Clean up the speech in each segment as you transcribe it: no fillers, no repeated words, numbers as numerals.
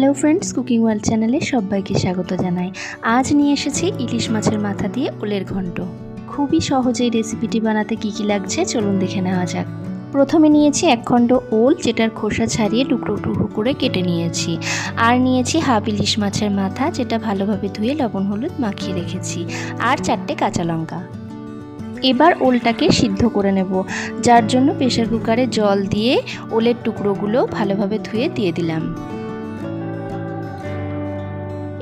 Hello friends, cooking world চ্যানেলে সবাইকে স্বাগত জানাই। আজ নিয়ে এসেছি ইলিশ মাছের মাথা দিয়ে ওলের ঘন্ট। খুবই সহজে এই রেসিপিটি বানাতে কী কী লাগছে চলুন দেখে নেওয়া যাক। প্রথমে নিয়েছি এক খণ্ড ওল, যেটার খোসা ছাড়িয়ে টুকরো টুকরো করে কেটে নিয়েছি। আর নিয়েছি হাফ ইলিশ মাছের মাথা, যেটা ভালোভাবে ধুয়ে লবণ হলুদ মাখিয়ে রেখেছি। আর 4টে কাঁচা লঙ্কা। এবার ওলটাকে সিদ্ধ করে নেব, যার জন্য প্রেসার কুকারে জল দিয়ে ওলের টুকরোগুলো ভালোভাবে ধুয়ে দিয়ে দিলাম।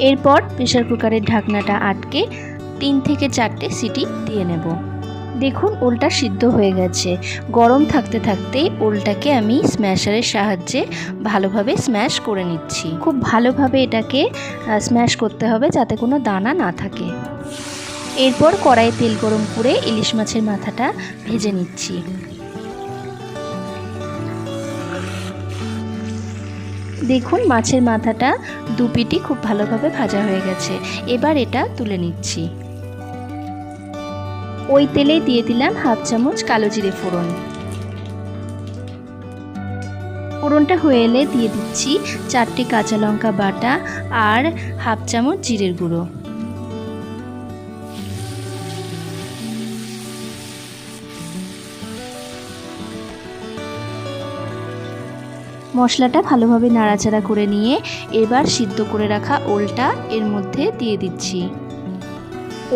এরপর প্রেসার কুকারের ঢাকনাটা আটকে 3 থেকে 4টে সিটি দিয়ে নেব। দেখুন ওলটা সিদ্ধ হয়ে গেছে। গরম থাকতে থাকতেই ওলটাকে আমি স্ম্যাশারের সাহায্যে ভালোভাবে স্ম্যাশ করে নিচ্ছি। খুব ভালোভাবে এটাকে স্ম্যাশ করতে হবে যাতে কোনো দানা না থাকে। এরপর কড়াইয়ে তেল গরম করে ইলিশ মাছের মাথাটা ভেজে নিচ্ছি। দেখুন মাছের মাথাটা দুপিটি খুব ভালোভাবে ভাজা হয়ে গেছে। এবার এটা তুলে নিচ্ছি। ওই তেলেই দিয়ে দিলাম হাফ চামচ কালো জিরে ফোড়ন। ফোড়নটা হয়ে এলে দিয়ে দিচ্ছি 4টে কাঁচা লঙ্কা বাটা আর হাফ চামচ জিরের গুঁড়ো। মশলাটা ভালোভাবে নাড়াচাড়া করে নিয়ে এবার সিদ্ধ করে রাখা ওলটা এর মধ্যে দিয়ে দিচ্ছি।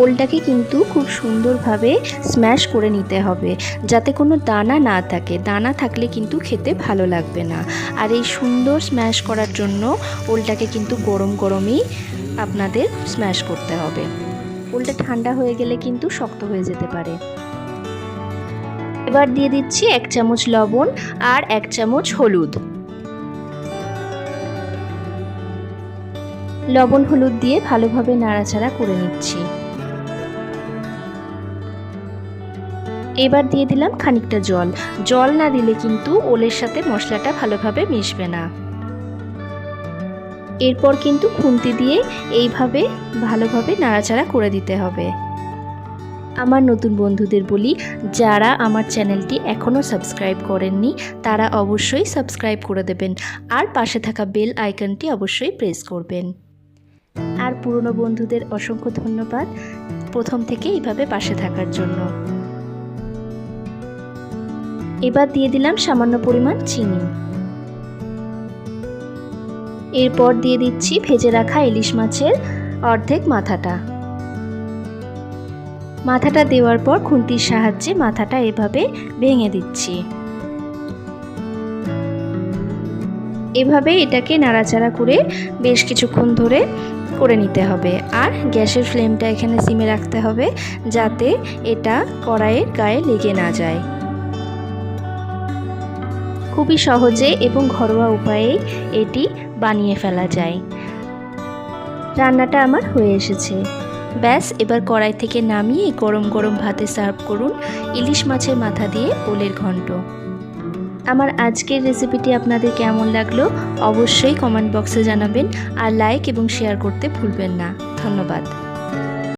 ওলটাকে কিন্তু খুব সুন্দরভাবে স্ম্যাশ করে নিতে হবে, যাতে কোনো দানা না থাকে। দানা থাকলে কিন্তু খেতে ভালো লাগবে না। আর এই সুন্দর স্ম্যাশ করার জন্য ওলটাকে কিন্তু গরম গরমই আপনাদের স্ম্যাশ করতে হবে। ওলটা ঠান্ডা হয়ে গেলে কিন্তু শক্ত হয়ে যেতে পারে। এবার দিয়ে দিচ্ছি 1 চামচ লবণ আর 1 চামচ হলুদ। লবণ হলুদ দিয়ে ভালোভাবে নাড়াচাড়া করে নিচ্ছি। এবার দিয়ে দিলাম খানিকটা জল। জল না দিলে কিন্তু ওলের সাথে মশলাটা ভালোভাবে মিশবে না। এরপর কিন্তু খুন্তি দিয়ে এইভাবে ভালোভাবে নাড়াচাড়া করে দিতে হবে। আমার নতুন বন্ধুদের বলি, যারা আমার চ্যানেলটি এখনও সাবস্ক্রাইব করেননি তারা অবশ্যই সাবস্ক্রাইব করে দেবেন আর পাশে থাকা বেল আইকনটি অবশ্যই প্রেস করবেন। আর পুরনো বন্ধুদের অসংখ্য ধন্যবাদ প্রথম থেকে এইভাবে পাশে থাকার জন্য। এবার দিয়ে দিলাম সামান্য পরিমাণ চিনি। এরপর দিয়ে দিচ্ছি ভেজে রাখা ইলিশ মাছের অর্ধেক মাথাটা। মাথাটা দেওয়ার পর খুন্তির সাহায্যে মাথাটা এভাবে ভেঙে দিচ্ছি। এভাবে এটাকে নাড়াচাড়া করে বেশ কিছুক্ষণ ধরে করে নিতে হবে। আর গ্যাসের ফ্লেমটা এখানে সিমে রাখতে হবে, যাতে এটা কড়াইয়ের গায়ে লেগে না যায়। খুবই সহজে এবং ঘরোয়া উপায়ে এটি বানিয়ে ফেলা যায়। রান্নাটা আমার হয়ে এসেছে। ব্যাস, এবার কড়াই থেকে নামিয়ে গরম গরম ভাতে সার্ভ করুন ইলিশ মাছের মাথা দিয়ে ওলের ঘন্ট। আমার আজকের রেসিপিটি আপনাদের কেমন লাগলো অবশ্যই কমেন্ট বক্সে জানাবেন আর লাইক এবং শেয়ার করতে ভুলবেন না। ধন্যবাদ।